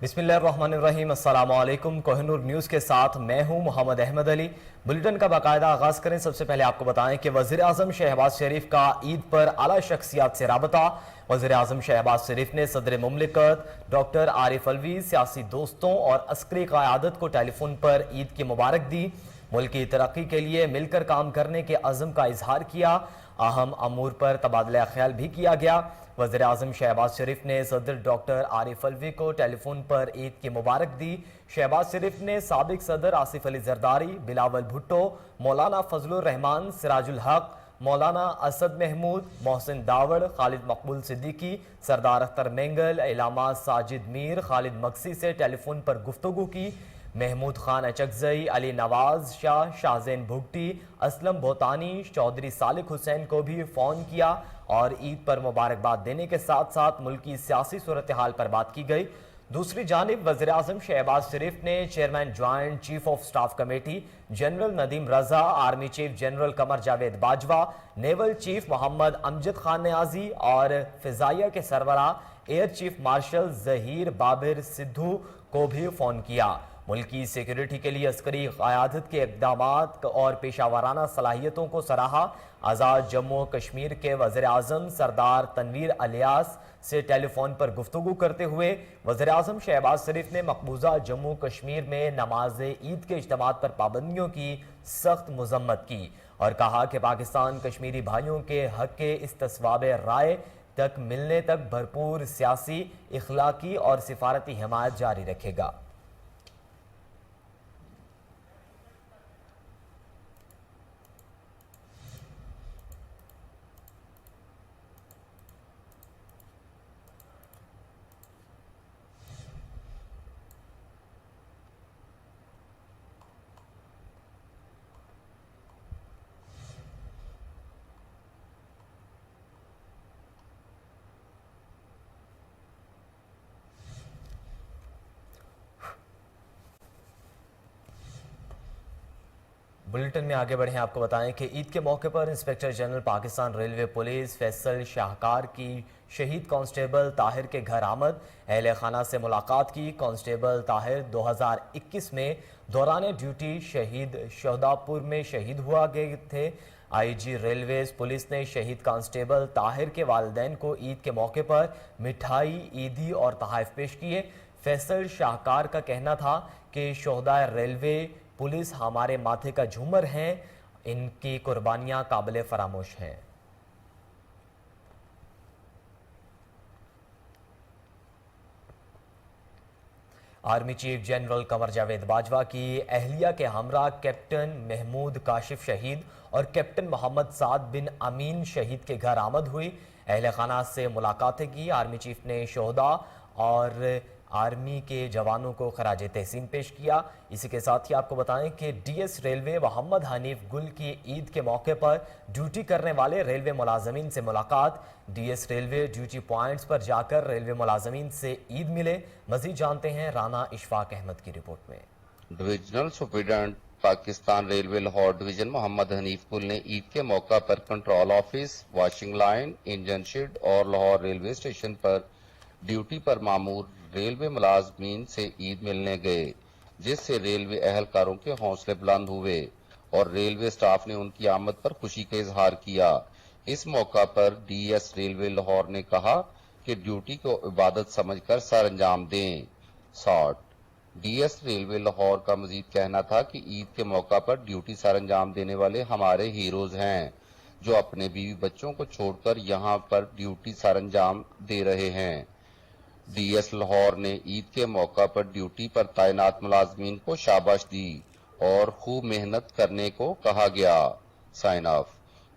बिस्मिल्लाहिर्रहमानिर्रहीम। अस्सलाम वालेकुम। कोहिनूर न्यूज़ के साथ मैं हूं मोहम्मद अहमद अली। बुलेटिन का बाकायदा आगाज करें। सबसे पहले आपको बताएं कि वज़ीर आज़म शहबाज शरीफ का ईद पर आला शख्सियात से राबता। वज़ीर आज़म शहबाज शरीफ ने सदर मुमलिकत डॉक्टर आरिफ अलवी, सियासी दोस्तों और अस्करी क़यादत को टेलीफोन पर ईद की मुबारक दी। मुल्क की तरक्की के लिए मिलकर काम करने के अज़म का इजहार किया। अहम अमूर पर तबादला ख्याल भी किया गया। वज़ीर आज़म शहबाज शरीफ ने सदर डॉक्टर आरिफ अलवी को टेलीफोन पर ईद की मुबारक दी। शहबाज शरीफ ने साबिक सदर आसिफ अली जरदारी, बिलावल भुट्टो, मौलाना फजलुर रहमान, सिराजुल हक, मौलाना असद महमूद, मोहसिन दावड़, खालिद मकबूल सिद्दीकी, सरदार अख्तर मेंगल, इलामा साजिद मीर, खालिद मक्सी से टेलीफोन पर गुफ्तगू की। महमूद खान अचकजई, अली नवाज शाह, शाहजैन भुगटी, असलम भोतानी, चौधरी सालिक हुसैन को भी फ़ोन किया और ईद पर मुबारकबाद देने के साथ साथ मुल्क की सियासी सूरत हाल पर बात की गई। दूसरी जानिब वज़ीर आज़म शहबाज शरीफ ने chairman joint chief of staff committee general Nadeem Raza, army chief general Qamar Javed Bajwa, naval chief Mohammad Amjad Khan Niazi और फ़िज़ाइया के सरबरा air chief marshal Zaheer Babar Sidhu को भी फ़ोन किया। मुल्क की सिक्योरिटी के लिए अस्करी क़यादत के इक़दामात और पेशावराना सलाहियतों को सराहा। आज़ाद जम्मू कश्मीर के वज़ीर आज़म सरदार तनवीर अलियास से टेलीफोन पर गुफ्तगू करते हुए वज़ीर आज़म शहबाज शरीफ ने मकबूजा जम्मू कश्मीर में नमाज ईद के इज्तिमात पर पाबंदियों की सख्त मजम्मत की और कहा कि पाकिस्तान कश्मीरी भाइयों के हक के इस्तिस्वाब राय तक मिलने तक भरपूर सियासी, इखलाकी और सिफारती हिमायत जारी रखेगा। बुलेटिन में आगे बढ़े आपको बताएं कि ईद के मौके पर inspector general Pakistan railway police Faisal Shahkar की शहीद कांस्टेबल ताहिर के घर आमद, अहले खाना से मुलाकात की। कांस्टेबल ताहिर 2021 में दौरान ड्यूटी शहीद शहदापुर में शहीद हुआ गए थे। आईजी रेलवेज पुलिस ने शहीद कांस्टेबल ताहिर के वालिदैन को ईद के मौके पर मिठाई, ईदी और तोहफे पेश किए। फैसल शाहकार का कहना था कि शोहदा रेलवे पुलिस हमारे माथे का झूमर हैं, इनकी कुर्बानियां काबिल फरामोश हैं। Army chief general Qamar Javed Bajwa की अहलिया के हमरा कैप्टन महमूद काशिफ शहीद और कैप्टन मोहम्मद साद बिन अमीन शहीद के घर आमद हुई। अहले खाना से मुलाकातें की। आर्मी चीफ ने शोहदा और आर्मी के जवानों को खराज तहसीन पेश किया। इसी के साथ ही आपको बताएं कि डीएस रेलवे मोहम्मद हनीफ गुल की ईद के मौके पर ड्यूटी करने वाले रेलवे मुलाजमीन से मुलाकात। डीएस रेलवे ड्यूटी पॉइंट्स पर जाकर रेलवे मुलाजमीन से ईद मिले। मजीद जानते हैं राना इशफाक अहमद की रिपोर्ट में। Divisional superintendent Pakistan railway Lahore division Mohammad Hanif Gul ने ईद के मौका पर control office, washing line, engine shed और लाहौर रेलवे स्टेशन पर ड्यूटी पर मामूर रेलवे मुलाजमीन से ईद मिलने गए, जिससे रेलवे अहलकारों के हौसले बुलंद हुए और रेलवे स्टाफ ने उनकी आमद पर खुशी का इजहार किया। इस मौका पर डीएस रेलवे लाहौर ने कहा कि ड्यूटी को इबादत समझकर सर अंजाम दें। डीएस रेलवे लाहौर का मजीद कहना था कि ईद के मौका पर ड्यूटी सर अंजाम देने वाले हमारे हीरोज हैं, जो अपने बीवी बच्चों को छोड़कर यहाँ पर ड्यूटी सर अंजाम दे रहे हैं। डीएस लाहौर ने ईद के मौका पर ड्यूटी पर तैनात मुलाजमीन को शाबाश दी और खूब मेहनत करने को कहा गया। Sign of.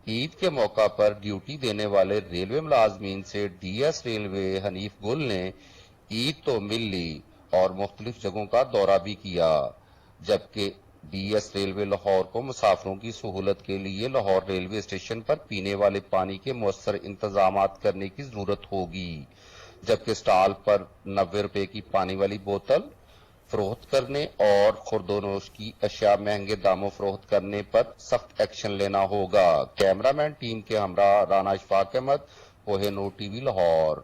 ईद के मौका पर ड्यूटी देने वाले रेलवे मुलाजमीन से डीएस रेलवे हनीफ गुल ने ईद तो मिल ली और मुख्तलिफ जगहों का दौरा भी किया, जबकि डीएस रेलवे लाहौर को मुसाफिरों की सहूलत के लिए लाहौर रेलवे स्टेशन पर पीने वाले पानी के मुअस्सर इंतजाम करने की जरूरत होगी, जबकि स्टॉल पर 90 रुपए की पानी वाली बोतल फरोख्त करने और खुर्दोनोश की अशिया महंगे दामों फरोख्त करने पर सख्त एक्शन लेना होगा। कैमरामैन टीम के हमरा राना इशफाक अहमद, कोहिनूर टीवी लाहौर।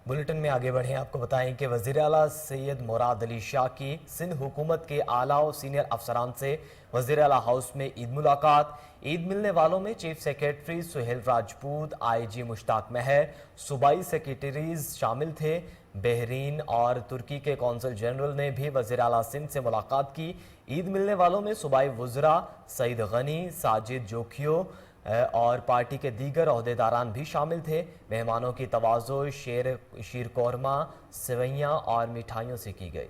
बुलेटिन में आगे बढ़ें, आपको बताएं कि वज़ीर आला सैयद मुराद अली शाह की सिंध हुकूमत के आला और सीनियर अफसरान से वज़ीर आला हाउस में ईद मुलाकात। ईद मिलने वालों में chief secretary Sohail Rajput, IG Mushtaq Mahar, सूबाई सेक्रेटरीज शामिल थे। बहरीन और तुर्की के कौंसल जनरल ने भी वज़ीर आला सिंध से मुलाकात की। ईद मिलने वालों में सूबाई वज़रा सईद गनी, साजिद जोखियो और पार्टी के दीगर ओहदेदारान भी शामिल थे। मेहमानों की तवाज़ो शीर कौरमा, सेवैयाँ और मिठाइयों से की गई।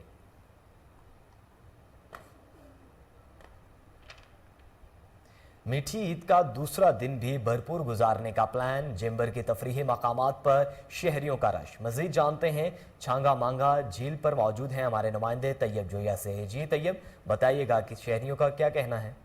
मीठी ईद का दूसरा दिन भी भरपूर गुजारने का प्लान। जेम्बर के तफरीही मकामात पर शहरियों का रश। मजीद जानते हैं छांगा मांगा झील पर मौजूद हैं हमारे नुमाइंदे तैयब जोया से। जी तैयब, बताइएगा कि शहरियों का क्या कहना है।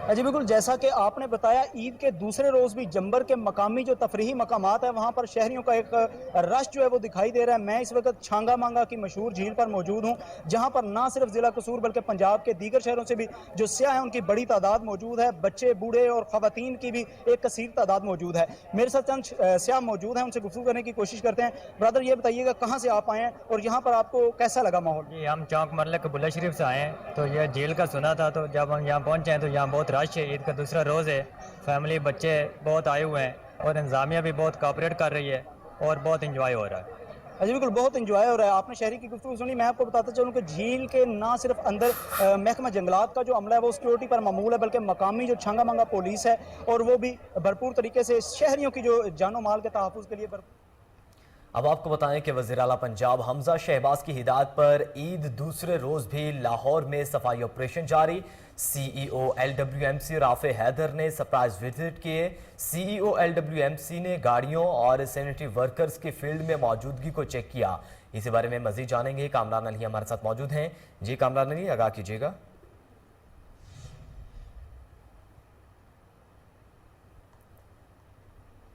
जी बिल्कुल, जैसा कि आपने बताया, ईद के दूसरे रोज़ भी जंबर के मकामी जो तफरीही मकामात है वहाँ पर शहरियों का एक रश जो है वो दिखाई दे रहा है। मैं इस वक्त छांगा मांगा की मशहूर झील पर मौजूद हूँ, जहाँ पर ना सिर्फ ज़िला कसूर बल्कि पंजाब के दीगर शहरों से भी जो सियाह हैं उनकी बड़ी तादाद मौजूद है। बच्चे, बूढ़े और ख़वातीन की भी एक कसीर तादाद मौजूद है। मेरे साथ चंद सियाह मौजूद हैं, उनसे गुफ्तगू करने की कोशिश करते हैं। ब्रदर, ये बताइएगा कहाँ से आप आए हैं और यहाँ पर आपको कैसा लगा माहौल? जी, हम चौक मरल कबूला शरीफ से आए हैं, तो ये झील का सुना था, तो जब हम यहाँ पहुँचे हैं तो यहाँ बहुत रश है। ईद का दूसरा रोज़ है, फैमिली बच्चे बहुत आए हुए हैं और इंतजामिया भी बहुत कोऑपरेट कर रही है और बहुत इंजॉय हो रहा है। जी बिल्कुल, बहुत इंजॉय हो रहा है। आपने शहरी की गुफ्तगू सुनी। मैं आपको बताता चलूँ कि झील के ना सिर्फ अंदर महकमा जंगलात का जो अमला है वो सिक्योरिटी पर मामूल है, बल्कि मकामी जो छांगा मांगा पुलिस है और वो भी भरपूर तरीके से शहरियों की जो जानो माल के तहफ़्फ़ुज़ के लिए अब आपको बताएं कि वज़ीर आला पंजाब हमजा शहबाज की हिदायत पर ईद दूसरे रोज भी लाहौर में सफाई ऑपरेशन जारी। CEO LWMC राफे हैदर ने सरप्राइज विजिट किए। CEO LWMC ने गाड़ियों और सैनिटरी वर्कर्स की फील्ड में मौजूदगी को चेक किया। इसी बारे में मजीद जानेंगे, कामरान अली हमारे साथ मौजूद हैं। जी कामरान अली, आगाह कीजिएगा।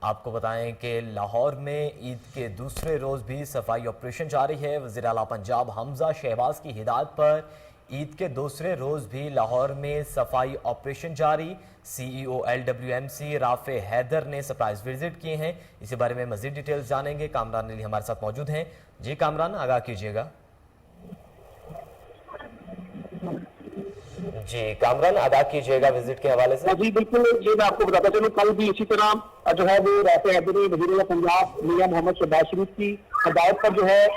आपको बताएं कि लाहौर में ईद के दूसरे रोज भी सफाई ऑपरेशन जारी है। वज़ीर आला पंजाब हमजा शहबाज की हिदायत पर ईद के दूसरे रोज भी लाहौर में सफाई ऑपरेशन जारी। CEO LWMC राफे हैदर ने सरप्राइज विजिट किए हैं। इसी बारे में मजीद डिटेल्स जानेंगे, कामरान अली हमारे साथ मौजूद हैं। जी कामरान, आगाह कीजिएगा। जी कामरान, आगाह कीजिएगा विजिट के हवाले से। जी बिल्कुल, ये मैं आपको बताता चलूँ, कल भी इसी तरह जो है वो राफे हैदर ने वज़ीर पंजाब मियां मोहम्मद शहबाज शरीफ की हदायत पर जो है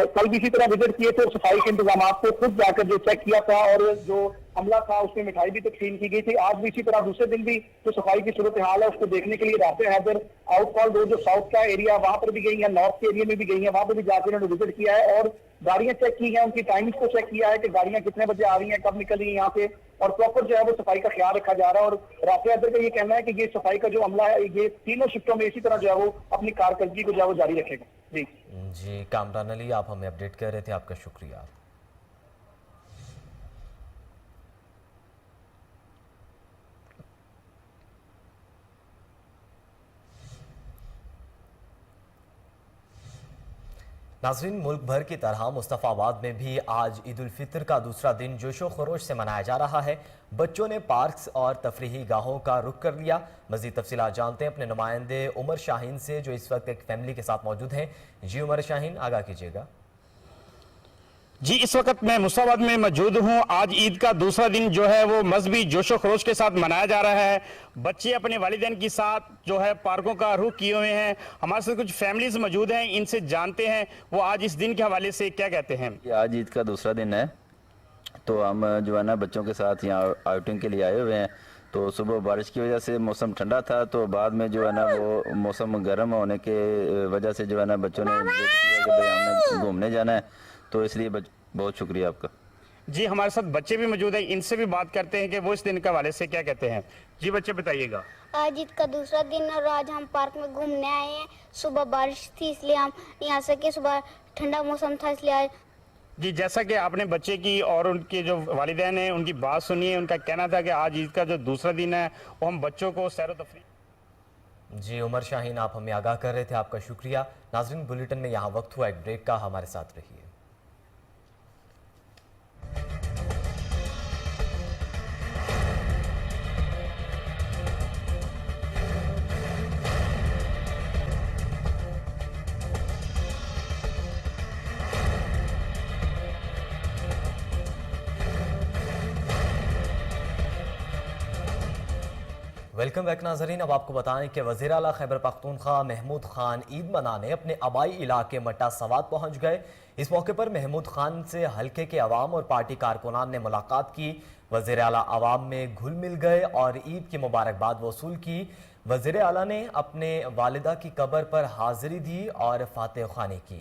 कल भी इसी तरह विजिट किए थे और सफाई के इंतजाम को खुद जाकर जो चेक किया था और जो हमला था उसमें मिठाई भी तकसीम की गई थी। आज भी इसी तरह दूसरे दिन भी जो सफाई की सूरत हाल है उसको देखने के लिए राफे हैदर आउटफॉल रोड जो साउथ का एरिया वहां पर भी गई है, नॉर्थ के एरिया में भी गई है, वहां पर भी जाकर उन्होंने विजिट किया है और गाड़ियां चेक की हैं, उनकी टाइमिंग को चेक किया है कि गाड़ियां कितने बजे आ रही हैं, कब निकल रही हैं यहाँ से, और प्रॉपर जो है वो सफाई का ख्याल रखा जा रहा है। और राफे हैदर का ये कहना है कि ये सफाई का जो अमला है ये तीनों शिफ्टों में इसी तरह जो है वो अपनी कारकर्दगी को जो है वो जारी रखेगा। जी कामरान अली, आप हमें अपडेट कर रहे थे, आपका शुक्रिया। नाज़रीन, मुल्क भर की तरह मुस्तफ़ाबाद में भी आज ईद उल फितर का दूसरा दिन जोशो खरोश से मनाया जा रहा है। बच्चों ने पार्क्स और तफरीही गाहों का रुख कर लिया। मज़ीद तफसीलात जानते हैं अपने नुमाइंदे उमर शाहीन से, जो इस वक्त एक फैमिली के साथ मौजूद हैं। जी उमर शाहीन, आगाह कीजिएगा। जी, इस वक्त मैं मुस्तफ़ाबाद में मौजूद हूँ। आज ईद का दूसरा दिन जो है वो मजहबी जोशो खरोश के साथ मनाया जा रहा है। बच्चे अपने वालिदैन के साथ जो है पार्कों का रुख किए हुए हैं। हमारे साथ कुछ फैमिलीज मौजूद हैं, इनसे जानते हैं वो आज इस दिन के हवाले से क्या कहते हैं। आज ईद का दूसरा दिन है, तो हम जो है ना बच्चों के साथ यहाँ आउटिंग के लिए आए हुए हैं। तो सुबह बारिश की वजह से मौसम ठंडा था, तो बाद में जो है ना वो मौसम गर्म होने के वजह से जो है ना बच्चों ने जिद किया कि भाई हमने घूमने जाना है, तो इसलिए बहुत शुक्रिया आपका। जी, हमारे साथ बच्चे भी मौजूद हैं, इनसे भी बात करते हैं कि वो इस दिन के हवाले से क्या कहते हैं। जी बच्चे, बताइएगा। आज ईद का दूसरा दिन और आज हम पार्क में घूमने आए हैं। सुबह बारिश थी इसलिए हम यहाँ से के सुबह ठंडा मौसम था इसलिए आज। जी, जैसा कि आपने बच्चे की और उनके जो वालिदैन हैं उनकी बात सुनी है, उनका कहना था कि आज ईद का जो दूसरा दिन है वो हम बच्चों को सैर व तफरीह। जी उमर शाहीन, आप हमें आगाह कर रहे थे, आपका शुक्रिया। नाज़रीन, बुलेटिन में यहाँ वक्त हुआ एक ब्रेक का, हमारे साथ रहिए। वेलकम बैक नाजरीन। अब आपको बताएं कि वज़ीर आला खैबर पख्तूनख्वा महमूद खान ईद मनाने अपने आबाई इलाके मट्टा सवात पहुंच गए। इस मौके पर महमूद खान से हल्के के अवाम और पार्टी कारकुनान ने मुलाकात की। वज़ीर आला अवाम में घुल मिल गए और ईद की मुबारकबाद वसूल की। वज़ीर आला ने अपने वालिदा की कब्र पर हाजिरी दी और फातिह ख़्वानी की।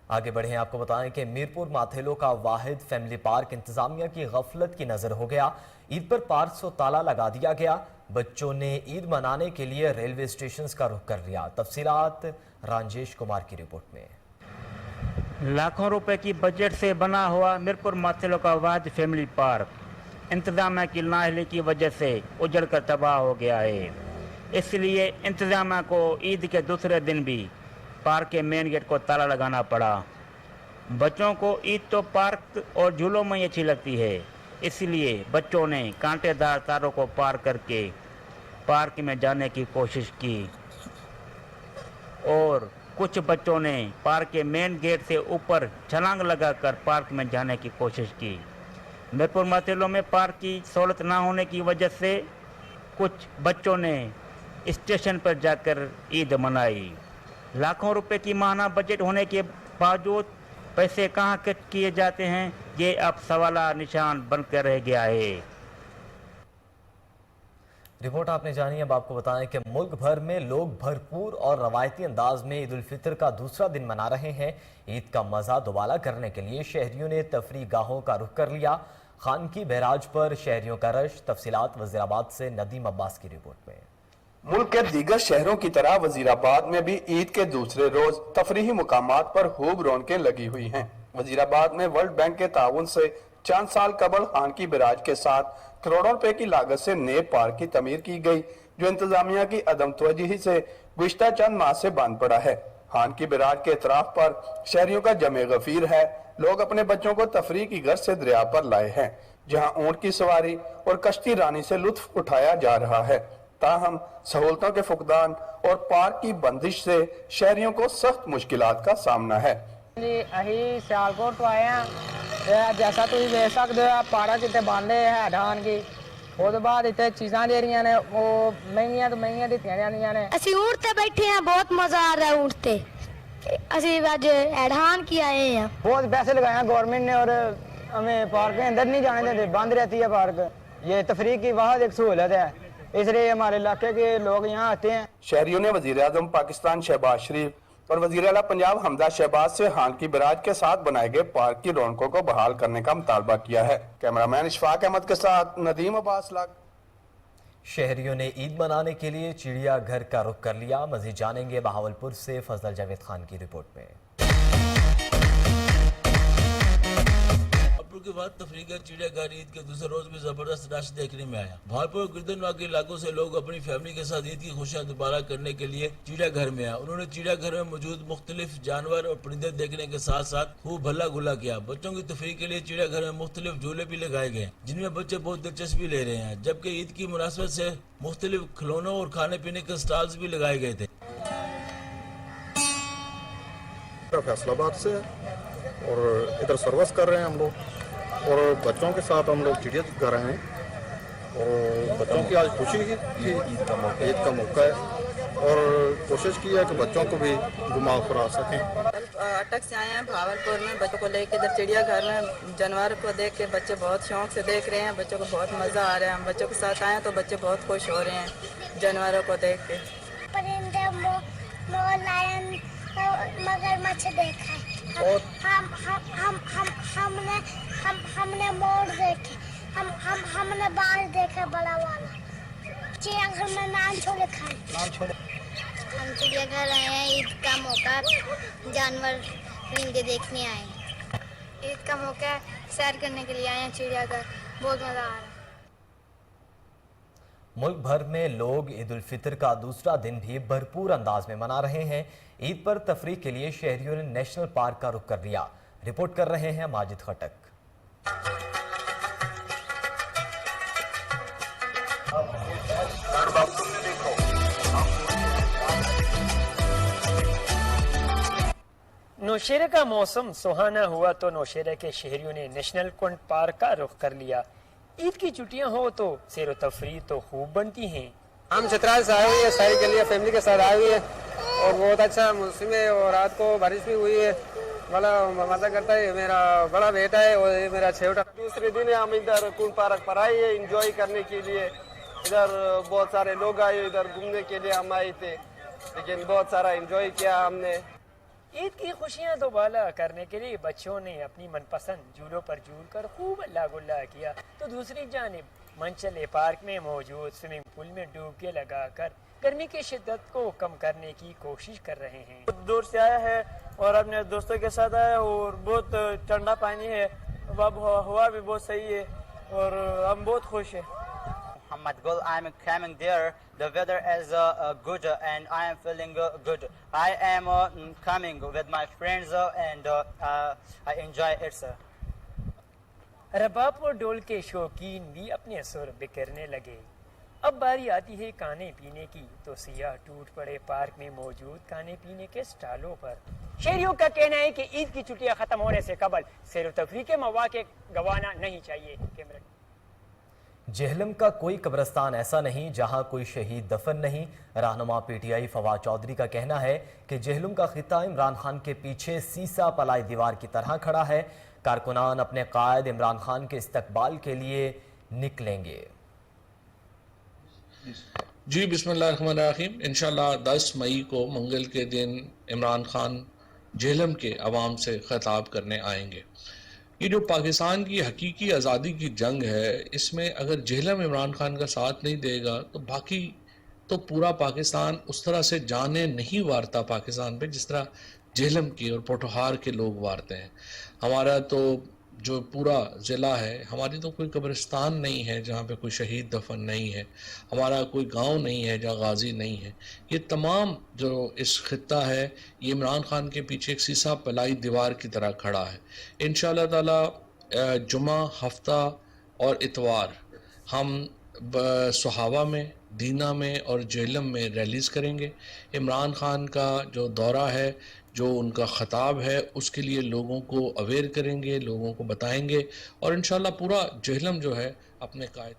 आगे बढ़े, आपको बताएं कि मीरपुर माथेलो का वाहिद फैमिली पार्क इंतजामिया की गफलत की नजर हो गया। ईद पर पार्क को ताला लगा दिया गया। बच्चों ने ईद मनाने के लिए रेलवे स्टेशन का रुख कर लिया। तफसीलात राजेश कुमार की रिपोर्ट में। लाखों रुपए की बजट से बना हुआ मीरपुर माथेलो का वाहिद फैमिली पार्क इंतजामिया की नाअहली की वजह से उजड़ कर तबाह हो गया है। इसलिए इंतजामिया को ईद के दूसरे दिन भी पार्क के मेन गेट को ताला लगाना पड़ा। बच्चों को ईद तो पार्क और झूलों में ही अच्छी लगती है, इसलिए बच्चों ने कांटेदार तारों को पार करके पार्क में जाने की कोशिश की और कुछ बच्चों ने पार्क के मेन गेट से ऊपर छलांग लगाकर पार्क में जाने की कोशिश की। मीरपुर माथेलो में पार्क की सहूलत ना होने की वजह से कुछ बच्चों ने स्टेशन पर जाकर ईद मनाई। लाखों रुपए की माहाना बजट होने के बावजूद पैसे कहां खर्च किए जाते हैं, ये अब सवाला निशान बनकर रह गया है। रिपोर्ट आपने जानी। अब आपको बताएं कि मुल्क भर में लोग भरपूर और रवायती अंदाज में ईद उल फितर का दूसरा दिन मना रहे हैं। ईद का मजा दोबारा करने के लिए शहरियों ने तफरीह गाहों का रुख कर लिया। खान की बैराज पर शहरियों का रश। तफसीलात वजीराबाद से नदीम अब्बास की रिपोर्ट में। मुल्क के दीगर शहरों की तरह वजीराबाद में भी ईद के दूसरे रोज तफरीही मुकामात पर खूब रौनकें लगी हुई हैं। वजीराबाद में वर्ल्ड बैंक के ताउन से चंद साल कबल खान की बैराज के साथ करोड़ों रुपए की लागत से नए पार्क की तमीर की गई, जो इंतजामिया की अदम तवज्जुही से गुज़िश्ता चंद माह से बंद पड़ा है। खान की बैराज के इतराफ पर शहरियों का जमे गफीर है। लोग अपने बच्चों को तफरीह की गर्ज से दरिया पर लाए हैं, जहाँ ऊंट की सवारी और कश्ती रानी से लुत्फ उठाया जा रहा है। ताहम सहूलतों के फुकदान और पार्क की बंदिश से शहरियों को सख्त मुश्किलात का सामना है। अही सियालकोट तो आए हैं, जैसा तुम देख सकते हो पार्क इतने बंद है ढान की। उसके बाद इतने चीज़ां ਜਿਹੜੀਆਂ ਨੇ ਉਹ ਮਹਿੰਗੀਆਂ ਤੋਂ ਮਹਿੰਗੀਆਂ ਦਿੱਤੀਆਂ ਜਾਂਦੀਆਂ ਨੇ। ਅਸੀਂ ऊंट पे बैठे हैं, बहुत मजा आ रहा है ऊंट पे। ਅਸੀਂ आज एडहान की आए हैं। बहुत पैसे लगाए हैं गवर्नमेंट ने और हमें पार्क के अंदर नहीं जाने देते, बंद रहती है पार्क। ये तफरीह की वाहिद एक सहूलत है, इसलिए हमारे इलाके के लोग यहाँ आते हैं। शहरियों ने वजीर आजम पाकिस्तान शहबाज शरीफ और वजीर आला पंजाब हमजा शहबाज से खान की बैराज के साथ बनाए गए पार्क की रौनकों को बहाल करने का मुतालबा किया है। कैमरामैन इशफाक अहमद के साथ नदीम अब्बास लाग। शहरियों ने ईद मनाने के लिए चिड़ियाघर का रुख कर लिया। मजीद जानेंगे बहावलपुर से फजल जावेद खान की रिपोर्ट में। के बाद तफरीकर चिड़ियाघर ईद के दूसरे रोज भी जबरदस्त रश देखने में आया। भालपुर गिरदनवा के इलाकों से लोग अपनी फैमिली के साथ ईद की खुशियां दोबारा करने के लिए चिड़ियाघर में आए। उन्होंने चिड़ियाघर में मौजूद मुख्तलिफ जानवर और परिंदे देखने के साथ साथ खूब भला गुला किया। बच्चों की तफरीह के लिए चिड़ियाघर में मुख्तलिफ झूले भी लगाए गए, जिनमें बच्चे बहुत दिलचस्पी ले रहे हैं। जबकि ईद की मुनासबत से मुख्तलिफ खिलौनों और खाने पीने के स्टॉल्स भी लगाए गए थे। फैसलाबाद से और इधर सर्विस कर रहे हैं हम लोग और बच्चों के साथ हम लोग चिड़ियाघर आए हैं और बच्चों की आज खुशी है कि ईद का मौका है और कोशिश की है कि बच्चों को भी घुमा फिरा सकें। अटक से आए हैं भावलपुर में, बच्चों को लेकर इधर चिड़ियाघर में जानवर को देख के बच्चे बहुत शौक से देख रहे हैं। बच्चों को बहुत मज़ा आ रहा है। हम बच्चों के साथ आए हैं तो बच्चे बहुत खुश हो रहे हैं जानवरों को देख के। परिंदे, मोर, लायन, मगरमच्छ देखा है। हमने मोर देखे, हमने बाज देखे बड़ा वाला। चिड़ियाघर में नान छोले खाए। हम चिड़ियाघर आए हैं, ईद का मौका, जानवर परिंदे देखने आए हैं। ईद का मौका सैर करने के लिए आए हैं चिड़ियाघर, बहुत मजा आ रहा है। मुल्क भर में लोग ईद उल फितर का दूसरा दिन भी भरपूर अंदाज में मना रहे हैं। ईद पर तफरीह के लिए शहरियों ने नेशनल पार्क का रुख कर लिया। रिपोर्ट कर रहे हैं माजिद खटक। नौशेरे का मौसम सुहाना हुआ तो नौशेरे के शहरियों ने नेशनल कुंड पार्क का रुख कर लिया। ईद की छुट्टियां हो तो सैर व तफरीह तो खूब बनती हैं। हम चित्राल से आए हुए हैं सैर के लिए, फैमिली के साथ आए हुए हैं और बहुत अच्छा मौसम है और रात को बारिश भी हुई है, बड़ा मजा करता है। मेरा बड़ा बेटा है और ये मेरा छोटा। दूसरे दिन हम इधर कुंड पार्क पर आए हैं एंजॉय करने के लिए। इधर बहुत सारे लोग आए, इधर घूमने के लिए हम आए थे, लेकिन बहुत सारा एंजॉय किया हमने। ईद की खुशियां दोबाला करने के लिए बच्चों ने अपनी मनपसंद झूलों पर झूलकर खूब अल्लाह गुल्ला किया, तो दूसरी जानिब मंचले पार्क में मौजूद स्विमिंग पूल में डुबकी लगाकर गर्मी की शिद्दत को कम करने की कोशिश कर रहे हैं। दूर से आया है और अपने दोस्तों के साथ आया और बहुत ठंडा पानी है, हवा भी बहुत सही है और हम बहुत खुश हैं। Muhammad Gul, I am coming there. The weather is good and I am feeling good. I am coming with my friends and I enjoy it, sir. रबाब और ढोल के शौकीन भी अपने सुर बिखरने लगे। अब बारी आती है खाने पीने की, तो सियाह टूट पड़े पार्क में मौजूद खाने पीने के स्टॉलों पर। शहरियों का कहना है कि ईद की छुट्टियां खत्म होने से कबल सैर व तफरीह के मौके गंवाना नहीं चाहिए। कैमरा जेहलम का कोई कब्रिस्तान ऐसा नहीं जहां कोई शहीद दफन नहीं। रहनुमा पीटीआई फवाद चौधरी का कहना है कि जेहलम का खिता इमरान खान के पीछे सीसा पलाई दीवार की तरह खड़ा है। कारकुनान अपने कायद इमरान खान के इस्तकबाल के लिए निकलेंगे। जी बिस्मिल्लाहिर्रहमानिर्रहीम। इंशाल्लाह 10 मई को मंगल के दिन इमरान खान जेहलम के अवाम से खिताब करने आएंगे। ये जो पाकिस्तान की हकीकी आज़ादी की जंग है, इसमें अगर जेहलम इमरान खान का साथ नहीं देगा तो बाकी तो पूरा पाकिस्तान उस तरह से जाने नहीं वारता पाकिस्तान पे जिस तरह जेहलम की और पोठोहार के लोग वारते हैं। हमारा तो जो पूरा ज़िला है, हमारी तो कोई कब्रिस्तान नहीं है जहाँ पे कोई शहीद दफन नहीं है, हमारा कोई गांव नहीं है जहाँ गाजी नहीं है। ये तमाम जो इस खित्ता है, ये इमरान खान के पीछे एक सीसा पलाई दीवार की तरह खड़ा है। इंशाअल्लाह ताला जुमा, हफ्ता और इतवार हम सुहावा में, दीना में और जेहलम में रैलीज़ करेंगे। इमरान खान का जो दौरा है, जो उनका ख़ताब है, उसके लिए लोगों को अवेयर करेंगे, लोगों को बताएंगे और इंशाल्लाह पूरा जेहलम जो है अपने कायद।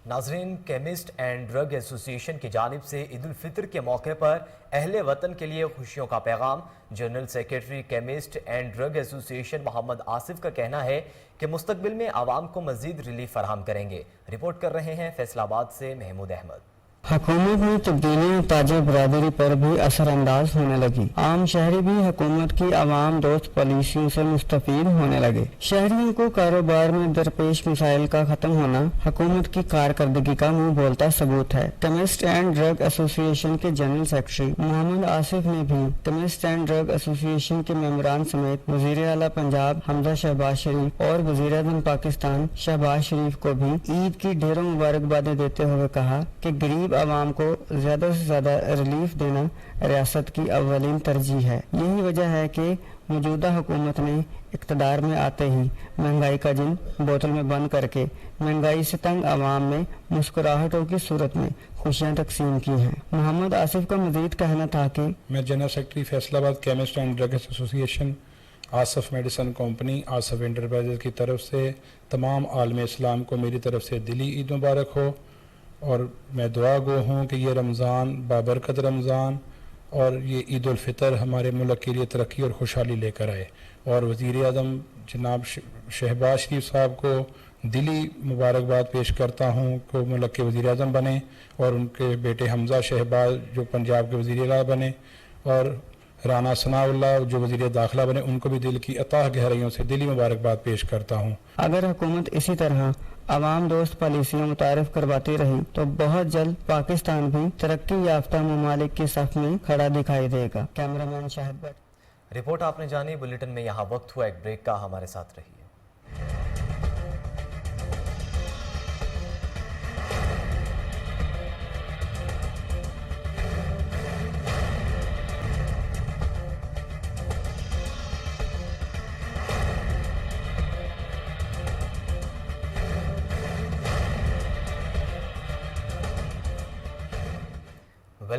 नाजरीन, केमिस्ट एंड ड्रग एसोसिएशन की जानिब से ईद उल फितर के मौके पर अहले वतन के लिए खुशियों का पैगाम। General secretary chemist and drug association Mohammad Asif का कहना है कि मुस्तकबिल में आवाम को मजीद रिलीफ फराहम करेंगे। रिपोर्ट कर रहे हैं फैसलाबाद से महमूद अहमद। हुकूमत में तब्दीलियाँ ताजे बरादरी पर भी असरअंदाज होने लगी। आम शहरी भी हुकूमत की आवाम दोस्त पॉलिसियों से मुस्तफीद होने लगे। शहरियों को कारोबार में दरपेश मसाइल का खत्म होना हुकूमत की कारकर्दगी का मुंह बोलता सबूत है। केमिस्ट एंड ड्रग एसोसिएशन के जनरल सेक्रेटरी मोहम्मद आसिफ ने भी केमिस्ट एंड ड्रग एसोसिएशन के मेंबरान समेत वजीर आला पंजाब हमजा शहबाज शरीफ और वजीर आज़म पाकिस्तान शहबाज शरीफ को भी ईद की ढेरों मुबारकबादें देते हुए कहा कि गरीब आवाम को ज्यादा से ज्यादा रिलीफ देना रियासत की अव्वलीन तरजीह है। यही वजह है कि मौजूदा हुकूमत ने इक़्तिदार में आते ही महंगाई का जिन बोतल में बंद करके महंगाई से तंग आवाम में मुस्कुराहटों की सूरत में खुशियां तकसीम की हैं। मोहम्मद आसिफ का मजीद कहना था कि मैं general secretary Faisalabad chemist and drug association Asaf medicine company Asaf enterprises की तरफ से तमाम आलम इस्लाम को मेरी तरफ से दिली ईद मुबारक हो और मैं दुआ गो हूँ कि ये रमज़ान बाबरकत रमज़ान और ये ईद उल फितर हमारे मुल्क के लिए तरक्की और खुशहाली लेकर आए। और वज़ीर आज़म जनाब शहबाज शरीफ साहब को दिली मुबारकबाद पेश करता हूँ कि मुल्क के वज़ीर आज़म बने और उनके बेटे हमजा शहबाज जो पंजाब के वज़ीर आला बने और राना सनाउल्लाह जो वज़ीर दाखिला बने, उनको भी दिल की अताह गहराइयों से दिली मुबारकबाद पेश करता हूँ। अगर हुकूमत इसी तरह आवाम दोस्त पॉलिसियाँ मुतारिफ करवाती रही तो बहुत जल्द पाकिस्तान भी तरक्की याफ्ता ममालिक की सफ में खड़ा दिखाई देगा। कैमरामैन शाहिद भट्ट। रिपोर्ट आपने जानी। बुलेटिन में यहाँ वक्त हुआ एक ब्रेक का, हमारे साथ रहिए।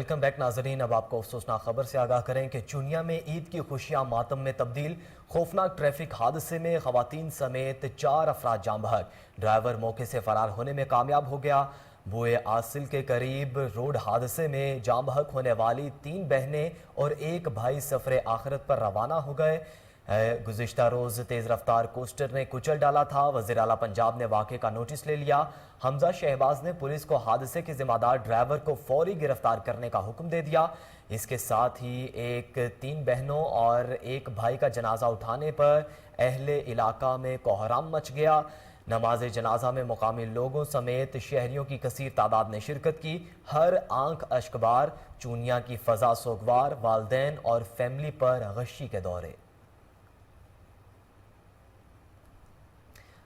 वेलकम बैक नाजरीन। अब आपको अफसोसनाक खबर से आगाह करें कि चुनिया में ईद की खुशियां मातम में तब्दील। खौफनाक ट्रैफिक हादसे में खवातीन समेत 4 अफराद जाँ बहक। ड्राइवर मौके से फरार होने में कामयाब हो गया। बुए आसिल के करीब रोड हादसे में जाँ बहक होने वाली 3 बहनें और 1 भाई सफर आखिरत पर रवाना हो गए। गुज़िश्ता रोज तेज रफ्तार कोस्टर ने कुचल डाला था। वज़ीर आला पंजाब ने वाक़े का नोटिस ले लिया। हमजा शहबाज ने पुलिस को हादसे के जिम्मेदार ड्राइवर को फौरी गिरफ्तार करने का हुक्म दे दिया। इसके साथ ही 3 बहनों और 1 भाई का जनाजा उठाने पर अहले इलाका में कोहराम मच गया। नमाज जनाजा में मुकामी लोगों समेत शहरियों की कसीर तादाद ने शिरकत की। हर आंख अश्कबार। चूनिया की फ़ज़ा सोगवार। वालदैन और फैमिली पर गशी के दौरे।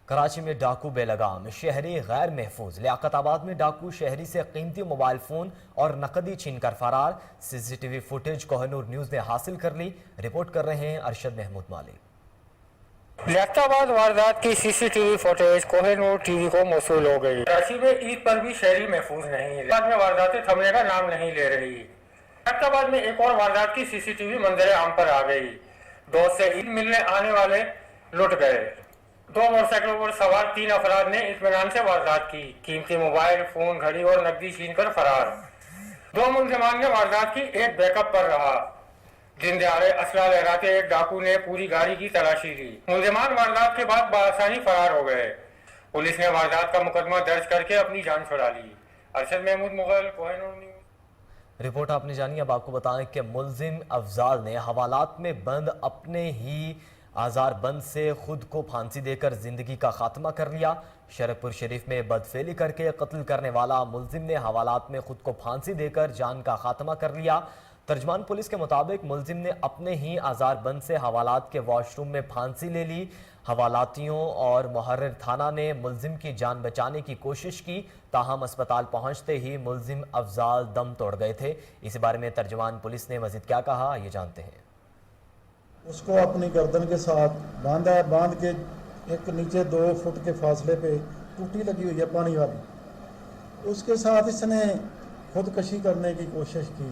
कराची में डाकू बेलगाम, शहरी गैर महफूज। लियाकताबाद में डाकू शहरी से कीमती मोबाइल फोन और नकदी छीनकर फरार। सीसीटीवी फुटेज कोहिनूर न्यूज ने हासिल कर ली। रिपोर्ट कर रहे हैं अरशद महमूद मालिक। लियाकताबाद वारदात की सीसीटीवी फुटेज कोहिनूर टीवी को मौसूल हो गई। कराची में ईद पर भी शहरी महफूज नहीं। बाद में वारदातें थमने का नाम नहीं ले रही। लियाकताबाद में एक और वारदात की सीसीटीवी मंजर आम पर आ गई। दोस्त से ईद मिलने आने वाले लुट गए। 2 मोटरसाइकिलों पर सवार 3 अफराद ने इत्मीनान से वारदात की। कीमती मोबाइल फोन, घड़ी और नकदी छीनकर फरार। 2 मुलजिमान ने वारदात की, एक बैकअप पर रहा। दिन दहाड़े असला लहराते एक डाकू ने पूरी गाड़ी की तलाशी ली। मुलजिमान वारदात के बाद बासानी फरार हो गए। पुलिस ने वारदात का मुकदमा दर्ज करके अपनी जान छुड़ा ली। अरशद महमूद मुगल, कोहिनूर न्यूज़। रिपोर्ट आपने जानी। अब आपको बताएं कि मुलजिम अफजाल ने हवालात में बंद अपने ही आज़ार बंद से खुद को फांसी देकर जिंदगी का खात्मा कर लिया। शरफपुर शरीफ में बदफेली करके कत्ल करने वाला मुलजिम ने हवालात में खुद को फांसी देकर जान का खात्मा कर लिया। तर्जमान पुलिस के मुताबिक मुलजिम ने अपने ही आज़ार बंद से हवालात के वॉशरूम में फांसी ले ली। हवालातियों और मुहर्रिर थाना ने मुलजिम की जान बचाने की कोशिश की, ताहम अस्पताल पहुंचते ही मुलजिम अफजाल दम तोड़ गए थे। इस बारे में तर्जमान पुलिस ने मजीद क्या कहा, ये जानते हैं। उसको अपनी गर्दन के साथ बांधा है। बांध के एक नीचे 2 फुट के फासले पे टूटी लगी हुई है पानी वाली। उसके साथ इसने खुदकशी करने की कोशिश की।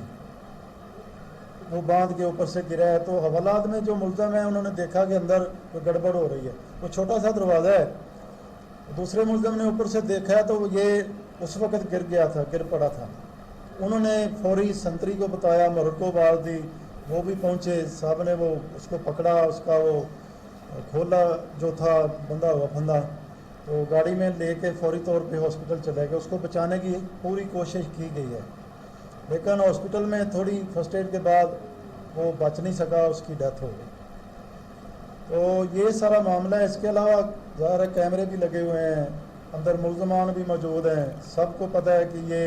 वो बांध के ऊपर से गिरा है तो हवालात में जो मुलज़िम है उन्होंने देखा कि अंदर कोई गड़बड़ हो रही है। वो छोटा सा दरवाज़ा है। दूसरे मुलज़िम ने ऊपर से देखा तो ये उस वक़्त गिर गया था, गिर पड़ा था। उन्होंने फौरी संतरी को बताया, मोहर को बाल दी। वो भी पहुंचे, साहब ने वो उसको पकड़ा, उसका वो खोला जो था बंधा हुआ फंदा, तो गाड़ी में लेके फौरी तौर पे हॉस्पिटल चले गए। उसको बचाने की पूरी कोशिश की गई है, लेकिन हॉस्पिटल में थोड़ी फर्स्ट एड के बाद वो बच नहीं सका, उसकी डेथ हो गई। तो ये सारा मामला है। इसके अलावा ज़ाहिर कैमरे भी लगे हुए हैं, अंदर मुलजमान भी मौजूद हैं। सबको पता है कि ये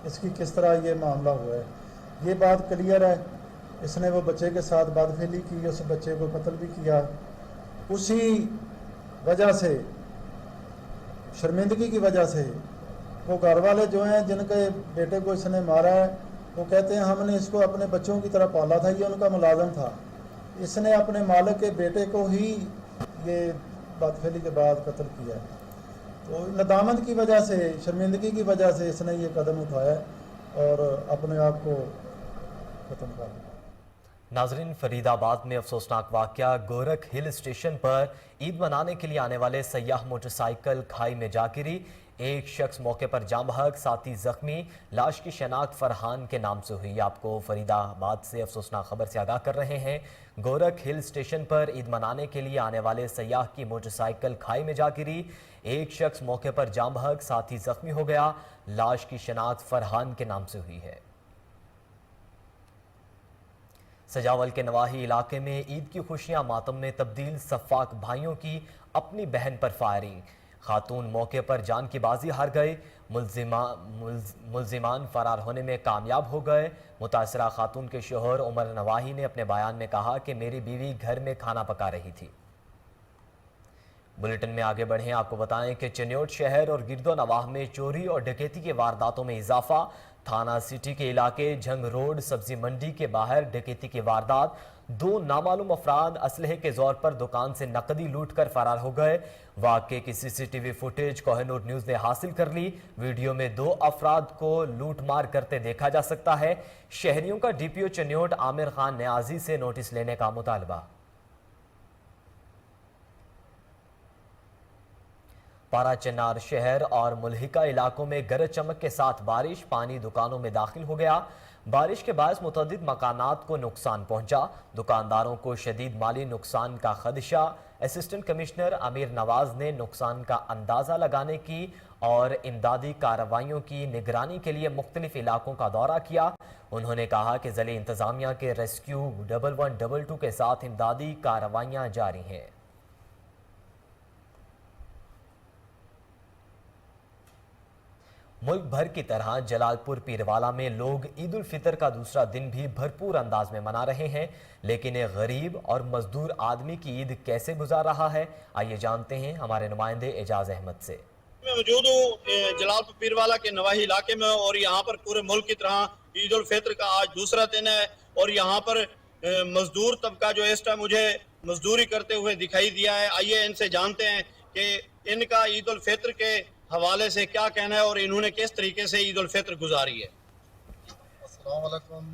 इसकी किस तरह ये मामला हुआ है। ये बात क्लियर है, इसने वो बच्चे के साथ बदफेली की, उस बच्चे को कत्ल भी किया। उसी वजह से, शर्मिंदगी की वजह से वो घर वाले जो हैं जिनके बेटे को इसने मारा है, वो कहते हैं हमने इसको अपने बच्चों की तरह पाला था, ये उनका मुलाजम था। इसने अपने मालिक के बेटे को ही ये बदफेली के बाद कत्ल किया। तो नदामत की वजह से, शर्मिंदगी की वजह से इसने ये कदम उठाया और अपने आप को खत्म कर दिया। नाजरीन, फरीदाबाद में अफसोसनाक वाकया। गोरख हिल स्टेशन पर ईद मनाने के लिए आने वाले सयाह मोटरसाइकिल खाई में जा गिरी। एक शख्स मौके पर जाँ बहक, साथी जख्मी। लाश की शनाख्त फरहान के नाम से हुई। आपको फरीदाबाद से अफसोसनाक खबर से आगाह कर रहे हैं। गोरख हिल स्टेशन पर ईद मनाने के लिए आने वाले सयाह की मोटरसाइकिल खाई में जा गिरी। एक शख्स मौके पर जाँ बहक, साथी जख्मी हो गया। लाश की शनाख्त फरहान के नाम से हुई है। सजावल के नवाही इलाके में ईद की खुशियां मातम में तब्दील। सफाक भाइयों की अपनी बहन पर फायरिंग। खातून मौके पर जान की बाजी हार गए। मुलजिमान फरार होने में कामयाब हो गए। मुतासरा खातून के शोहर उमर नवाही ने अपने बयान में कहा कि मेरी बीवी घर में खाना पका रही थी। बुलेटिन में आगे बढ़ें, आपको बताएं कि चिन्योट शहर और गिरदो नवाह में चोरी और डकैती के वारदातों में इजाफा। थाना सिटी के इलाके जंग रोड सब्जी मंडी के बाहर डकैती की वारदात। 2 नामालूम अफराद असलहे के जोर पर दुकान से नकदी लूटकर फरार हो गए। वाकये की सीसीटीवी फुटेज कोहिनूर न्यूज ने हासिल कर ली। वीडियो में 2 अफराद को लूटमार करते देखा जा सकता है। शहरियों का डीपीओ चन्योट आमिर खान न्याजी से नोटिस लेने का मुतालबा। पारा चनार शहर और मुल्हिका इलाकों में गरज चमक के साथ बारिश, पानी दुकानों में दाखिल हो गया। बारिश के बायस मुतअद्दिद मकानात को नुकसान पहुंचा। दुकानदारों को शदीद माली नुकसान का खदशा। असिस्टेंट कमिश्नर अमीर नवाज ने नुकसान का अंदाजा लगाने की और इमदादी कार्रवाइयों की निगरानी के लिए मुख्तलिफ इलाकों का दौरा किया। उन्होंने कहा कि ज़िले इंतजामिया के रेस्क्यू 1122 के साथ इमदादी कार्रवाइयाँ जारी हैं। मुल्क भर की तरह जलालपुर पीरवाला में लोग ईद उल फितर का दूसरा दिन भी भरपूर अंदाज में मना रहे हैं, लेकिन एक गरीब और मजदूर आदमी की ईद कैसे गुजार रहा है, आइए जानते हैं हमारे नुमाइंदे एजाज अहमद से। मैं मौजूद हूँ जलालपुर पीरवाला के नवाही इलाके में और यहाँ पर पूरे मुल्क की तरह ईद उल फितर का आज दूसरा दिन है और यहाँ पर मजदूर तबका जो इस टाइम मुझे मजदूरी करते हुए दिखाई दिया है। आइए इनसे जानते हैं कि इनका ईद उल फितर के हवाले से क्या कहना है और इन्होंने किस तरीके से ईद उल फितर गुजारी है। अस्सलाम वालेकुम।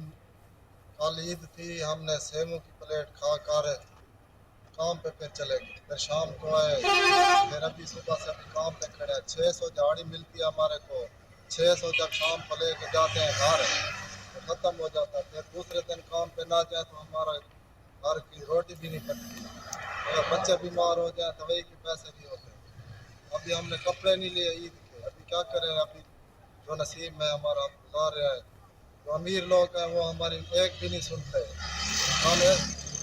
कल ईद थी, हमने सेमों की प्लेट खा कर काम पे चले गए, फिर शाम को आए, फिर अभी सुबह से अभी काम पे खड़े हैं। 600 दिहाड़ी मिलती है हमारे को, 600 जब शाम को लेके जाते हैं घर तो ख़त्म हो जाता है। फिर दूसरे दिन काम पे ना जाए तो हमारा घर की रोटी भी नहीं पकती, अगर बच्चे बीमार हो जाए तो वही के पैसे नहीं होते। अभी हमने कपड़े नहीं लिए ईद के, अभी क्या करें, अभी जो नसीब में हमारा गुजार रहे हैं। जो अमीर लोग हैं वो हमारी एक भी नहीं सुनते।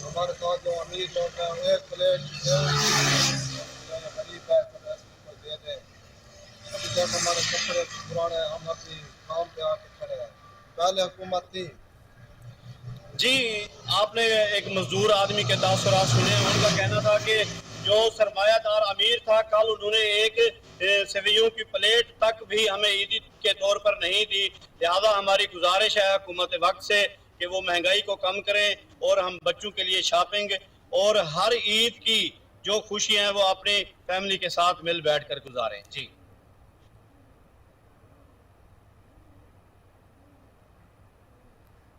हमारे साथ जो अमीर लोग हैं एक प्लेट गरीब है तो उसको दे दें। अभी जब हमारे कपड़े पुराने हैं, हम अभी काम पे आके खड़े हैं। पहले हुकूमत थी। जी, आपने एक मजदूर आदमी के तासुरात सुने। उनका कहना था कि जो सरमायादार अमीर था, कल उन्होंने एक सेवइयों की प्लेट तक भी हमें ईद के तौर पर नहीं दी। लिहाजा हमारी गुजारिश है हुकूमत वक्त से कि वो महंगाई को कम करें और हम बच्चों के लिए शॉपिंग और हर ईद की जो खुशियां हैं वो अपनी फैमिली के साथ मिल बैठ कर गुजारें। जी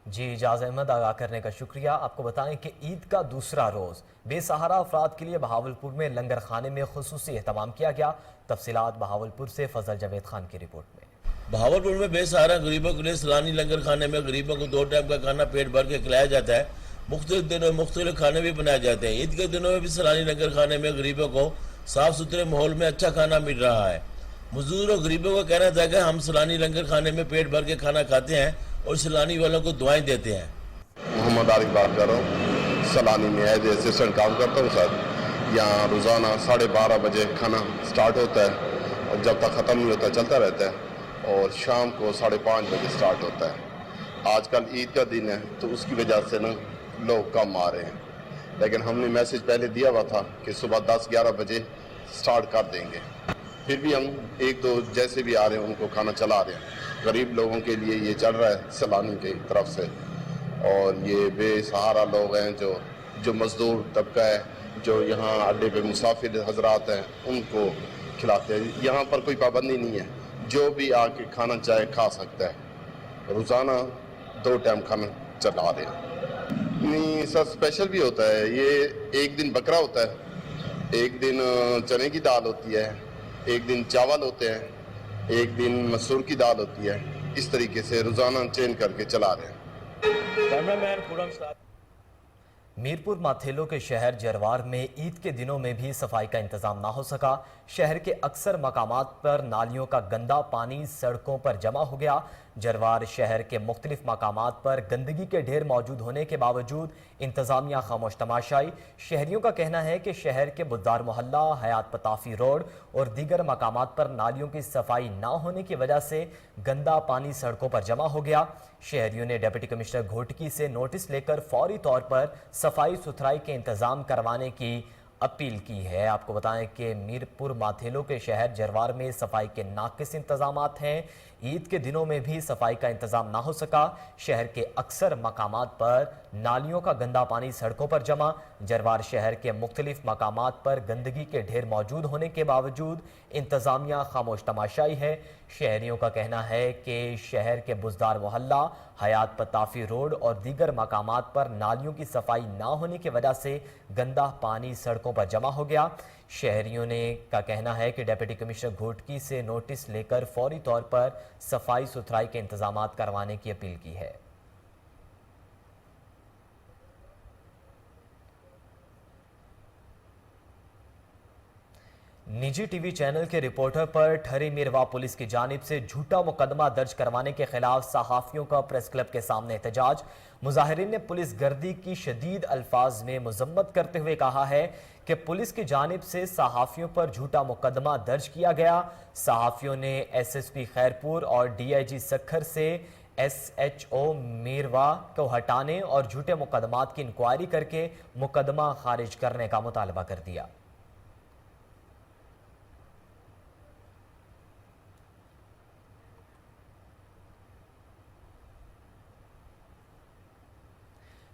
जी, इजाज़ अहमद आगाह करने का शुक्रिया। आपको बताएं कि ईद का दूसरा रोज़ बेसहारा अफराद के लिए बहावलपुर में लंगर खाने में खुसूसी एहतमाम किया गया। तफसीलात बहावलपुर से फजल जावेद खान की रिपोर्ट में। बहावलपुर में बेसहारा गरीबों के लिए सलानी लंगर खाने में गरीबों को 2 टाइम का खाना पेट भर के खिलाया जाता है। मुख्तलिफ दिनों में मुख्तलिफ खाने भी बनाए जाते हैं। ईद के दिनों में भी सलानी लंगर खाने में गरीबों को साफ सुथरे माहौल में अच्छा खाना मिल रहा है। मजदूर और गरीबों का कहना था कि हम सलानी लंगर खाने में पेट भर के खाना खाते हैं और सलानी वालों को दुआएं देते हैं। मोहम्मद आरिफ बात कर रहा हूँ, सलानी में एज असिस्टेंट काम करता हूँ सर। यहाँ रोज़ाना 12:30 बजे खाना स्टार्ट होता है और जब तक ख़त्म नहीं होता चलता रहता है और शाम को 5:30 बजे स्टार्ट होता है। आजकल ईद का दिन है तो उसकी वजह से ना लोग कम आ रहे हैं, लेकिन हमने मैसेज पहले दिया हुआ था कि सुबह 10-11 बजे स्टार्ट कर देंगे। फिर भी हम 1-2 जैसे भी आ रहे हैं उनको खाना चला रहे हैं। गरीब लोगों के लिए ये चल रहा है सलानी की तरफ से, और ये बेसहारा लोग हैं जो मजदूर तबका है, जो यहाँ अड्डे पे मुसाफिर हजरात हैं, उनको खिलाते हैं। यहाँ पर कोई पाबंदी नहीं है, जो भी आके खाना चाहे खा सकता है। रोज़ाना 2 टाइम खाना चला रहे हैं। नहीं सर, स्पेशल भी होता है। ये एक दिन बकरा होता है, एक दिन चने की दाल होती है, एक दिन चावल होते हैं, एक दिन मसूर की दाल होती है। इस तरीके से रोजाना चेंज करके चला रहे हैं। कैमरामैन पूरम साथ। मीरपुर माथेलो के शहर जरवार में ईद के दिनों में भी सफाई का इंतजाम ना हो सका। शहर के अक्सर मकामात पर नालियों का गंदा पानी सड़कों पर जमा हो गया। जरवार शहर के मुख्तलिफ मकामात पर गंदगी के ढेर मौजूद होने के बावजूद इंतजामिया खामोश तमाशाई। शहरियों का कहना है कि शहर के बुद्दार मोहल्ला, हयात पताफी रोड और दीगर मकामात पर नालियों की सफाई ना होने की वजह से गंदा पानी सड़कों पर जमा हो गया। शहरियों ने डिप्टी कमिश्नर घोटकी से नोटिस लेकर फौरी तौर पर सफाई सुथराई के इंतजाम करवाने की अपील की है। आपको बताएं कि मीरपुर माथेलो के शहर जरवार में सफाई के नाकिस इंतजामात हैं। ईद के दिनों में भी सफाई का इंतजाम ना हो सका। शहर के अक्सर मकामात पर नालियों का गंदा पानी सड़कों पर जमा। जरवार शहर के मुख्तलिफ मकामात पर गंदगी के ढेर मौजूद होने के बावजूद इंतजामिया खामोश तमाशाई है। शहरियों का कहना है कि शहर के बुजदार मोहल्ला, हयात पताफी रोड और दीगर मकामात पर नालियों की सफाई ना होने की वजह से गंदा पानी सड़कों पर जमा हो गया। शहरियों ने का कहना है कि डिप्टी कमिश्नर घोटकी से नोटिस लेकर फौरी तौर पर सफाई सुथराई के इंतजाम करवाने की अपील की है। निजी टीवी चैनल के रिपोर्टर पर ठहरी मिरवा पुलिस की जानिब से झूठा मुकदमा दर्ज करवाने के खिलाफ सहाफियों का प्रेस क्लब के सामने एहतजाज। मुजाहिरीन ने पुलिस गर्दी की शदीद अल्फाज में मजम्मत करते हुए कहा है कि पुलिस की जानिब से सहाफियों पर झूठा मुकदमा दर्ज किया गया। सहाफियों ने SSP खैरपुर और DIG सखर से SHO मिरवा को हटाने और झूठे मुकदमात की इंक्वायरी करके मुकदमा खारिज करने का मुतालबा कर दिया।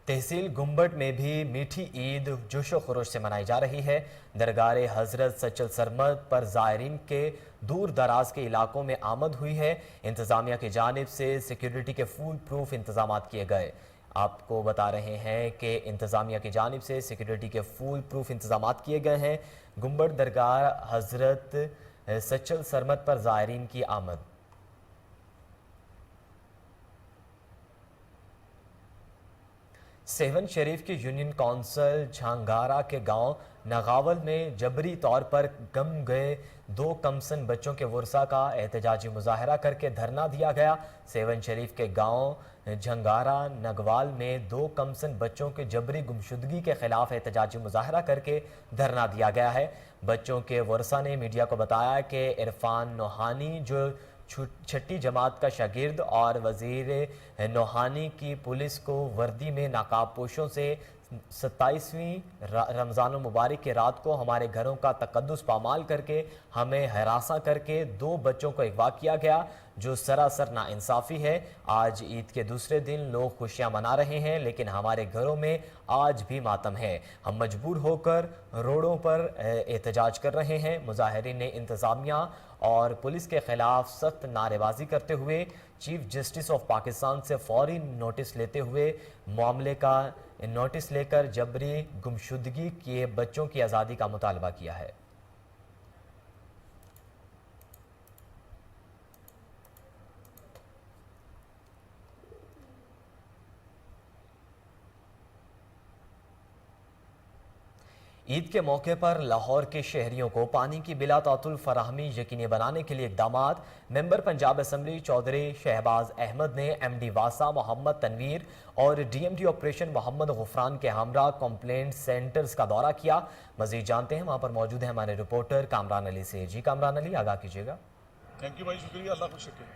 तहसील गुम्बट में भी मीठी ईद जोशो खरोश से मनाई जा रही है। दरगाह हजरत सचल सरमद पर ज़ायरीन के दूर दराज के इलाकों में आमद हुई है। इंतज़ामिया की जानिब से सिक्योरिटी के फुल प्रूफ इंतजाम किए गए। आपको बता रहे हैं कि इंतज़ामिया की जानिब से सिक्योरिटी के फुल प्रूफ इंतजाम किए गए हैं। गुम्बट दरगाह हजरत सचल सरमद पर ज़ायरीन की आमद। सेवन शरीफ की यूनियन काउंसिल झांगारा के गांव नगावल में जबरी तौर पर गम गए 2 कमसन बच्चों के वर्सा का एहतजाजी मुजाहरा करके धरना दिया गया। सेवन शरीफ के गांव झंगारा नगवाल में 2 कमसन बच्चों के जबरी गुमशुदगी के खिलाफ एहतजाजी मुजाहरा करके धरना दिया गया है। बच्चों के वर्सा ने मीडिया को बताया कि इरफान नोहानी जो 6ठी जमात का शागिर्द और वजीर नोहानी की पुलिस को वर्दी में नकाबपोशों से 27वीं रमज़ान मुबारक की रात को हमारे घरों का तकद्दुस पामाल करके हमें हरासा करके 2 बच्चों को अगवा किया गया, जो सरासर नाइंसाफ़ी है। आज ईद के दूसरे दिन लोग खुशियां मना रहे हैं, लेकिन हमारे घरों में आज भी मातम है। हम मजबूर होकर रोडों पर एहतजाज कर रहे हैं। मुजाहिरीन ने इंतज़ामिया और पुलिस के खिलाफ सख्त नारेबाजी करते हुए चीफ जस्टिस ऑफ पाकिस्तान से फौरी नोटिस लेते हुए मामले का नोटिस लेकर जबरी गुमशुदगी किए बच्चों की आज़ादी का मुतालबा किया है। ईद के मौके पर लाहौर के शहरियों को पानी की बिला तातुल फराहमी यकीनी बनाने के लिए इक़दामात। मेंबर पंजाब असम्बली चौधरी शहबाज अहमद ने MD वासा मोहम्मद तनवीर और DMD ऑपरेशन मोहम्मद गुफरान के हमरा कंप्लेंट सेंटर्स का दौरा किया। मजीद जानते हैं, वहां पर मौजूद है हमारे रिपोर्टर कामरान अली से। जी कामरान अली, आगाह कीजिएगा। थैंक यू भाई, शुक्रिया, अल्लाह खुश रखे।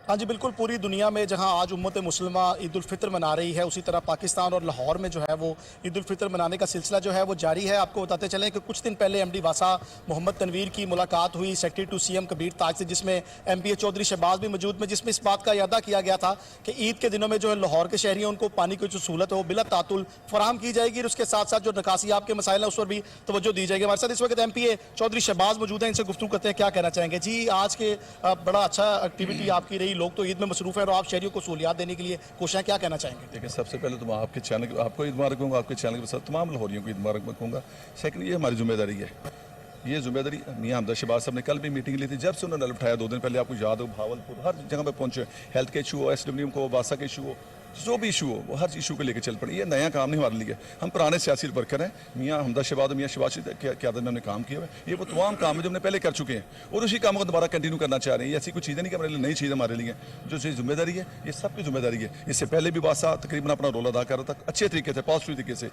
हाँ जी बिल्कुल, पूरी दुनिया में जहाँ आज उम्मत मुस्लिमा ईद उल फितर मना रही है, उसी तरह पाकिस्तान और लाहौर में जो है वो ईद उल फितर मनाने का सिलसिला जो है वो जारी है। आपको बताते चलें कि कुछ दिन पहले MD वासा मोहम्मद तनवीर की मुलाकात हुई सेक्रेटरी टू CM कबीर ताज से, जिसमें MPA चौधरी शहबाज भी मौजूद में, जिसमें इस बात का इरादा किया गया था कि ईद के दिनों में जो है लाहौर के शहरी उनको पानी की जो सहूलत है वो बिला तातुल फराहम की जाएगी और उसके साथ साथ जो निकासियाब के मसाइल है उस पर भी तवज्जो दी जाएगी। हमारे साथ इस वक्त MPA चौधरी शहबाज मौजूद है, इनसे गुफ्तगू करते हैं, क्या कहना चाहेंगे। जी, आज के बड़ा अच्छा एक्टिविटी आपकी रही, लोग तो ईद में मसरूफ और आप शहरियों को सहूलियात देने के लिए कोशिश, क्या कहना चाहेंगे। देखिए, सबसे पहले तो मैं आपके चैनल आपको ईद मुबारक कहूँगा, आपके चैनल के साथ तमाम लाहौरियों को ईद मुबारक कहूँगा। सेकंड, ये हमारी जिम्मेदारी है, ये जिम्मेदारी मियाँ हमदा शहबाज साहब ने कल भी मीटिंग ली थी। जब से उन्होंने उठाया 2 दिन पहले, आपको याद हो, भावलपुर हर जगह पे पहुँचे, हेल्थ के इशू हो, SWM को, वासा के इशू हो, जो भी इशू हो, वो हर इशू को लेकर चल पड़े। ये नया काम नहीं हमारे लिए, हम पुराने सियासी वर्कर हैं। मियाँ हमदा शहबाज, मियाँ शहबाज की क़यादत में हमने काम किया है। ये वो तमाम काम है जो हमने पहले कर चुके हैं और उसी काम को दोबारा कंटिन्यू करना चाह रहे हैं। ऐसी कुछ चीज़ें नहीं कि हमारे लिए नई चीज़ हमारे लिए जो चीज़ जिम्मेदारी है, ये सबकी जिम्मेदारी है। इससे पहले भी वासा तकरीबन अपना रोल अदा कर रहा था अच्छे तरीके से, पॉजिटिव तरीके से।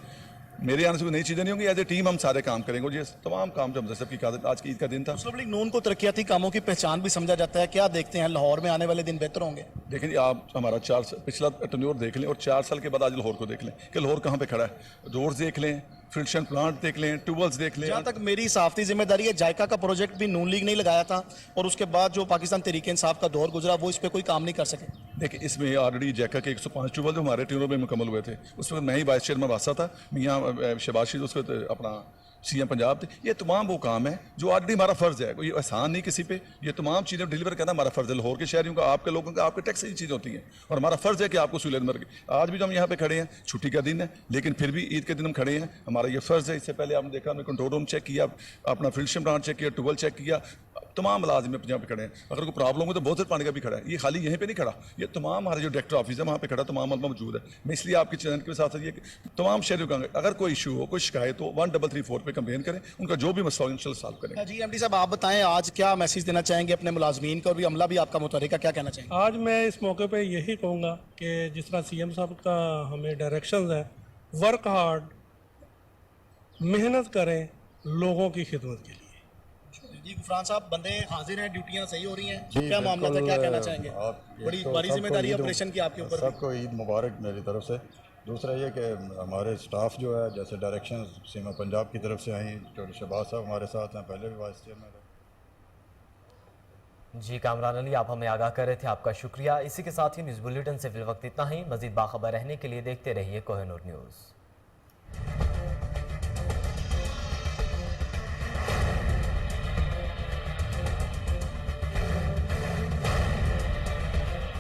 मेरे आने से कोई नई चीज़ें नहीं होंगी, एज ए टीम हम सारे काम करेंगे और ये तमाम काम जो हमदा साहब की क़यादत, आज की ईद का दिन था। मुस्लिम लीग नून को तरक्याती कामों की पहचान भी समझा जाता है, क्या देखते हैं लाहौर में आने वाले दिन बेहतर होंगे। देखें, आप हमारा पिछला टर्न्योर देख लें और 4 साल के बाद आज लाहौर को देख लें कि लाहौर कहाँ पे खड़ा है। रोड्स देख लें, फिल्ट्रेशन प्लांट देख लें, ट्यूबवेल्स देख लें। जहाँ तक मेरी साफ्ती जिम्मेदारी है, जायका का प्रोजेक्ट भी नून लीग नहीं लगाया था और उसके बाद जो पाकिस्तान तहरीक इंसाफ का दौर गुजरा वो इस पर कोई काम नहीं कर सके। देखिए, इसमें ऑलरेडी जैका के 105 ट्यूबवेल जो हमारे ट्यूनों में मुकम्मल हुए थे, उस वक्त मैं ही वाइस चेयरमैन वासा था, मियाँ शहबाज शरीफ उसको अपना सीएम पंजाब थे। ये तमाम वो काम है जो ऑलरेडी हमारा फ़र्ज़ है, कोई एहसान नहीं किसी पे। ये तमाम चीज़ें डिलीवर करना हमारा फ़र्ज़ है, लाहौर के शहरियों का, आपके लोगों का, आपके टैक्स की चीज़ होती है और हमारा फ़र्ज़ है कि आपको सहूलियत मिल गई। आज भी जो हम यहाँ पे खड़े हैं, छुट्टी का दिन है, लेकिन फिर भी ईद के दिन हम खड़े हैं, हमारा ये फ़र्ज़ है। इससे पहले आपने देखा, हमने कंट्रोल रूम चेक किया, अपना फिल्ट्रेशन प्लांट चेक किया, ट्यूबवेल चेक किया, तमाम मुलाजिम यहाँ पे खड़े हैं। अगर कोई प्रॉब्लम हो तो बहुत सारे पानी का भी खड़ा है, ये खाली यहीं पे नहीं खड़ा, ये तमाम हमारे जो डायरेक्टर ऑफिस है वहाँ पे खड़ा, तमाम मलबा मौजूद है। मैं इसलिए आपके चैनल के साथ ये तमाम शहरियों का अगर कोई इशू हो, कोई शिकायत हो, 1334 पे कंप्लेन करें, उनका जो भी मसला इंशाल्लाह सॉल्व करेंगे। जी एमडी साहब, आप बताएं आज क्या मैसेज देना चाहेंगे अपने मुलाजमीन को और भी अमला भी आपका मुतहरिका, क्या कहना चाहेंगे? आज मैं इस मौके पे यही कहूँगा कि जिस तरह सीएम साहब का हमें डायरेक्शंस है, वर्क हार्ड, मेहनत करें लोगों की खिदमत के लिए। जी गुफरान साहब, बंदे हाजिर हैं, ड्यूटियां सही हो रही हैं, क्या मामला था, क्या कहना चाहेंगे? बड़ी बड़ी जिम्मेदारी ऑपरेशन की आपके ऊपर। सबको ईद मुबारक मेरी तरफ से। दूसरा ये कि हमारे स्टाफ जो है, जैसे डायरेक्शन सीमा पंजाब की तरफ से आई, जो शहबाज साहब हमारे साथ हैं, पहले भी वाइस चेयरमैन है। जी कामरान अली, आप हमें आगाह कर रहे थे, आपका शुक्रिया। इसी के साथ ही न्यूज़ बुलेटिन से फिल वक्त इतना ही। मजीद बाखबर रहने के लिए देखते रहिए कोहिनूर न्यूज़।